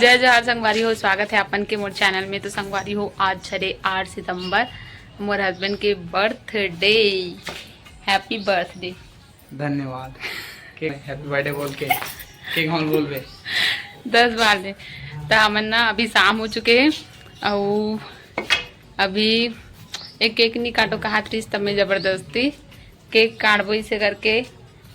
जय जवाहर संगवारी हो। स्वागत है अपन के मोर चैनल में। तो संगवारी हो आज छरे 8 सितंबर मोर हस्बैंड के बर्थडे। Happy birthday. धन्यवाद। हैप्पी बर्थडे बोल के केक हम बोल बे 10 बार दे। तो हमन ना अभी शाम हो चुके हैं और अभी एक केक नहीं काटो कहा थी तब में जबरदस्ती केक काटबो इसे करके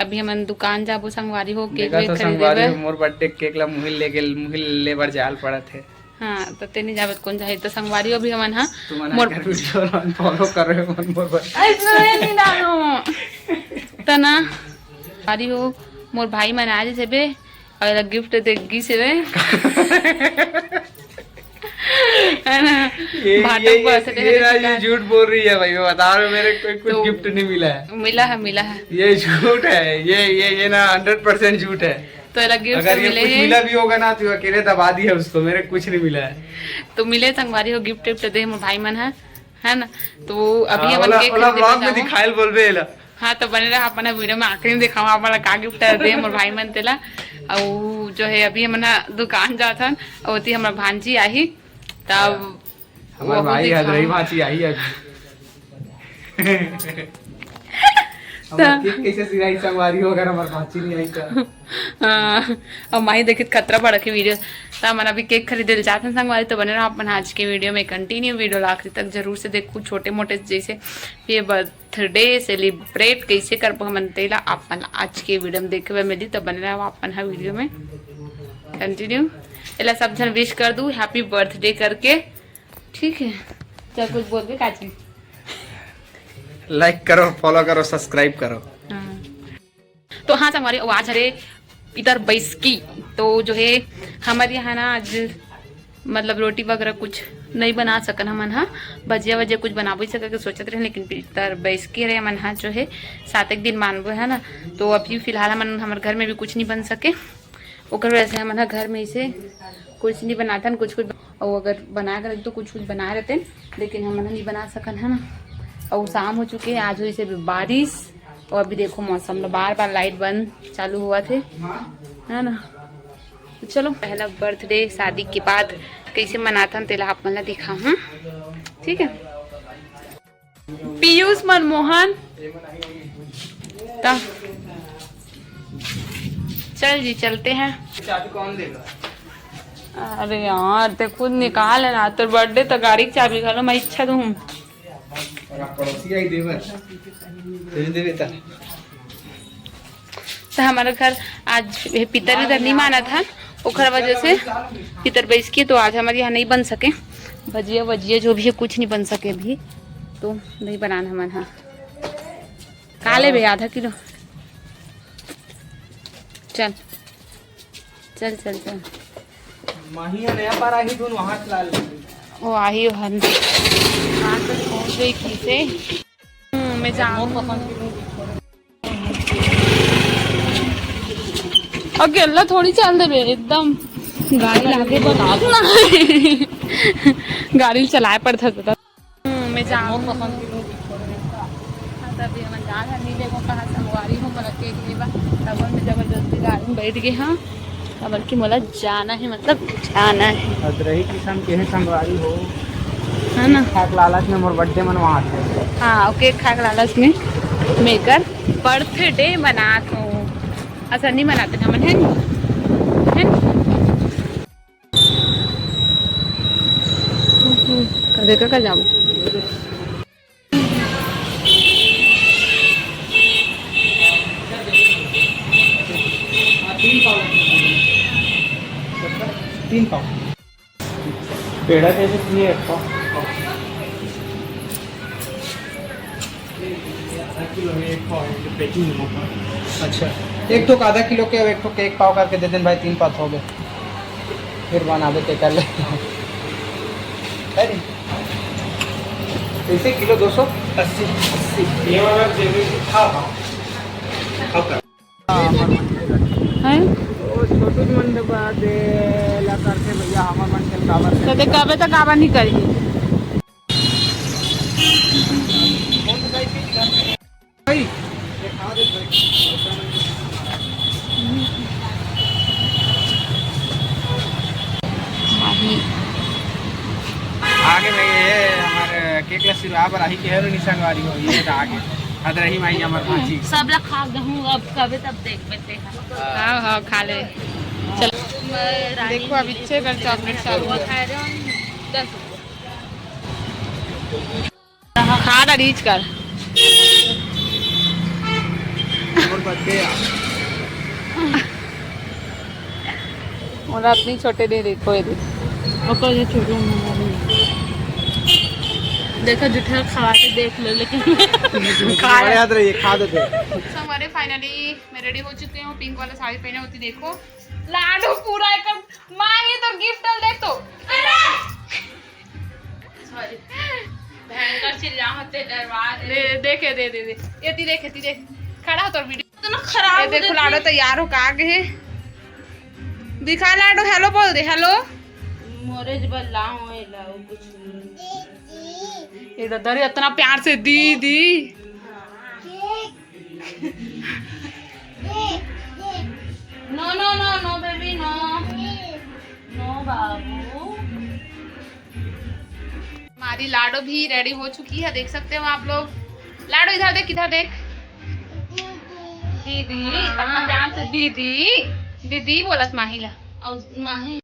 अभी हमन दुकान जाबो संगवारी हो केक तो संगवारी हो मोर बर्थडे केक ला मुहिल ले बर जाल पड़ा थे। हाँ तो तेनी जावत कौन जाए तो संगवारी हो भी हमन हां मोर वीडियो फॉलो कर रहे हो मोर नहीं डालो तना संगवारी हो मोर भाई मन आज से बे और गिफ्ट देगी से बे है ना ये झूठ बोल रही है भाई। मैं बता रहा हूँ मेरे को कुछ गिफ्ट नहीं मिला है। मिला है ये झूठ है। ये ना 100% झूठ है। तो गिफ्ट अगर ये कुछ मिला भी होगा ना तो अकेले दबा दी है उसको। मेरे कुछ नहीं मिला है। तो मिले संगवारी हो गिफ्ट गिफ्ट दे मोर भाई मन है ना। तो अभी अपन केक ब्लॉग में दिखाइल बोलबे एला। हाँ तो बने रहा अपन वीडियो में आखिरी में दिखावा अपन का गिफ्ट दे मोर भाई मन तेला। और जो है अभी हमन दुकान जाथन और ती हमर भांजी आई तब हमारे भाई हजरई भाची आई है। कैसे सिराई संगवारी हो अगर हमारे भाची नहीं आई तो। और माही देखित खतरा पड़ के वीडियो तो हम अभी केक खरीदे जाते हैं संगवारी। तो बने रहा अपन आज के वीडियो में कंटिन्यू वीडियो आखिरी तक जरूर से देखो। छोटे मोटे जैसे ये बर्थडे सेलिब्रेट कैसे करबो हमन तेला अपन आज के वीडियो में देखे हुए मिली। तो बने रहा अपन हर वीडियो में कंटिन्यू एला सब जन विश कर दू हैप्पी बर्थडे करके। ठीक है चल कुछ बोल के काची लाइक करो फॉलो करो सब्सक्राइब करो। तो हाँ हमारे आवाज हरे इधर बैसकी तो जो है हमारे यहाँ ना आज मतलब रोटी वगैरह कुछ नहीं बना सकन हमन हाँ भजिया वजिया कुछ बना भी सके सोचते रहे लेकिन इधर बैसकी रहे हमन हाँ जो है 7 एक दिन मानबो है ना। तो अभी फिलहाल हमन हमारे घर में भी कुछ नहीं बन सके ओकर वजह से हमन घर में इसे कुछ नहीं बनाते हैं कुछ और अगर बना कर तो कुछ बनाए रहते लेकिन हम नहीं बना सकन है ना। और शाम हो चुके हैं आज हुई से बारिश और अभी देखो मौसम में बार बार लाइट बंद चालू हुआ थे है ना। तो चलो पहला बर्थडे शादी के बाद कैसे मनाता हूँ तेला आप मतलब दिखाऊँ। ठीक है पीयूष मनमोहन तब चल जी चलते हैं। चाबी कौन देगा? अरे यार ते खुद निकाल है ना तो बर्थडे तो गाड़ी की चाबी खा लो मैं इच्छा दूँ पड़ोसी आई देवर तो हमारा घर आज पितर इधर नहीं माना था ओखर वजह से पितर बेच के तो आज हमारे यहाँ नहीं बन सके भजिया वजिया जो भी है कुछ नहीं बन सके अभी तो नहीं बनाना हमारे यहाँ काले भे आधा किलो चल चल चल चल माही नया पार आई धुन वहां चला ले वो आई हन कहां तक पहुंच गई की से मैं जाऊं अकेला थोड़ी चल दे एकदम गाड़ी आगे बता दो ना गाड़ी चलाए पड़ता था मैं जाऊं तभी हम जा रहे नीले को कहा संगवारी हूं मतलब केक लेवा तब मैं जबरदस्ती गाड़ी में बैठ गए हाँ बल्कि मोला जाना है मतलब जाना है अदरही किस्म के है संगवारी हो है ना। खाक लालच में मोर बर्थडे मनवा थे। हाँ ओके खाक लालच में मेकर बर्थडे मनात हूँ ऐसा नहीं मनाते ना मन है कदे का जाओ तीन पाव पेड़ा कैसे चाहिए एक पाव अच्छा एक तो आधा किलो के एक तो केक पाव करके दे दें भाई 3 पाव हो गए फिर बना देते कर ले कैसे किलो 280 ये वाला है छोटू मन दे ला करके भैया हमर मन के काबर तो ते कबे तक काबर नहीं करी भाई दिखा दे भाई आगे भाई ये हमारे केक लस्सी बराबर आही के हेरो निशान वाली हो ये तो आगे हद रही माई हमार भाची सब लोग खा गहूँ अब कभी तब देख बेटे हाँ हाँ खा ले चलो देखो अब इच्छे कर चॉकलेट चालू खा रहे हो 10 खा ना रीच कर और बच्चे और अपनी छोटे दे देखो ये और ये छोटे देखो जुठा खा के देख लो लेकिन याद रहिए खा दो हमारे फाइनली मैं रेडी हो चुके हूँ पिंक वाला साड़ी पहने होती देखो लाडू पूरा एकदम मांगे तो गिफ्ट देख तो सॉरी भयंकर चिल्लाते दरबार देखे दे दे दे ये ती देख खड़ा हो तो वीडियो इतना खराब ये देखो लाडो तैयार हो का गए दिखा लाडो हेलो बोल दे हेलो मोरे जब लाऊं लाऊं कुछ ये दर इतना प्यार से दीदी no no no no baby no no बाबू हमारी लाडो भी रेडी हो चुकी है देख सकते हो आप लोग लाडो इधर देख दीदी अपना प्यार से दीदी दीदी बोलत माहिला और माही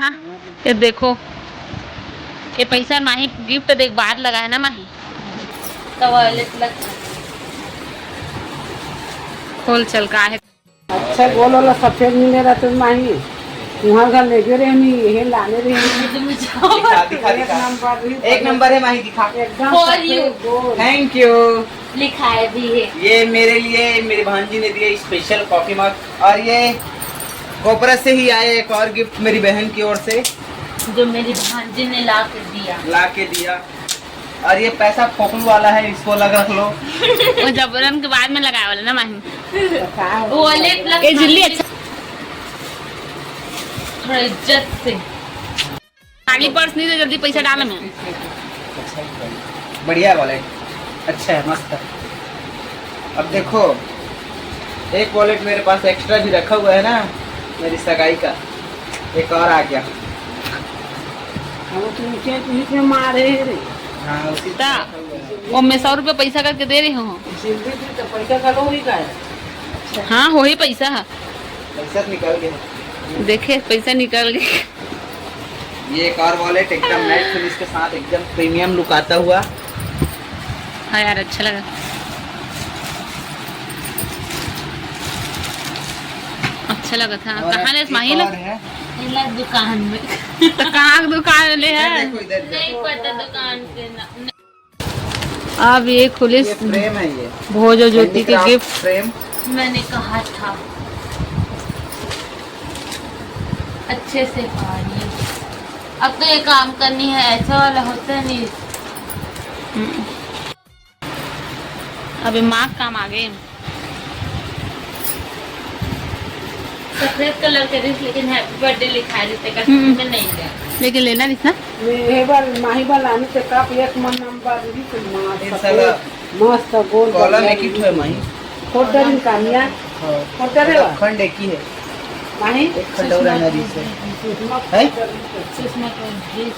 हाँ ये देखो, ये पैसा माही गिफ्ट देख बाहर लगा है ना माही, तो वॉलेट लग खोल चल का है। अच्छा गोल वाला सफेद मिले रहते माही वहाँ का लेके रहे हम ये लाने रहे दिखा दिखा दिखा। एक नंबर है माही, दिखा। एकदम For सफेद you. गोल। Thank you. लिखाए भी है। ये मेरे लिए मेरी भांजी ने दिया स्पेशल कॉफी मग, और ये कोपरा से ही आए एक और गिफ्ट मेरी बहन की ओर से जो मेरी भांजी ने ला के दिया। ला के दिया। और ये पैसा खोखलू वाला है, इसको लग रख लो। वो जबरन के बाद में लगाया वाला ना माही। वॉलेट लग ये जिल्ली अच्छा थोड़ा इज्जत से। खाली पर्स नहीं तो जल्दी पैसा डाल में। अच्छा बढ़िया वॉलेट, अच्छा है, मस्त है। अब देखो एक वॉलेट मेरे पास एक्स्ट्रा भी रखा हुआ है ना, मेरी सगाई का एक और आ गया। हम तो नीचे बीच में मारे रे हाँ उसी ता वो मैं 100 रुपये पैसा करके दे रही हूँ। सिंधी थी तो पैसा का लोग ही का है। हाँ हो ही पैसा है, पैसा निकल गया। देखे पैसा निकल गया। ये एक और वॉलेट एकदम मैट फिनिश के साथ एकदम प्रीमियम लुक आता हुआ। हाँ यार अच्छा लगा। अच्छा लगा था। और कहाँ ले एक माही और लोग? है। इला दुकान में। तो कहाँ की दुकान ले इधर है? देखो, इधर नहीं देखो। पता दुकान के नाम। अब ये खुले ये फ्रेम है, ये भोजो ज्योति के Handicraft गिफ्ट। फ्रेम। मैंने कहा था अच्छे से पानी। अब तो ये काम करनी है, ऐसा वाला होता नहीं। अभी माँ काम आ गए। सफेद कलर के रिस, लेकिन हैप्पी बर्थडे लिखा देते कस्टमर में नहीं गया। लेकिन लेना नहीं था। ये बार माही बार लाने से कप एक मन नंबर भी तो ये मस्त साला मस्त गोल कॉलम एक ही ठो है माही। फोटो निकालिया फोटो रे खंड एक ही है, माही एक खंडौरा नदी से सुषमा है। सुषमा को ड्रेस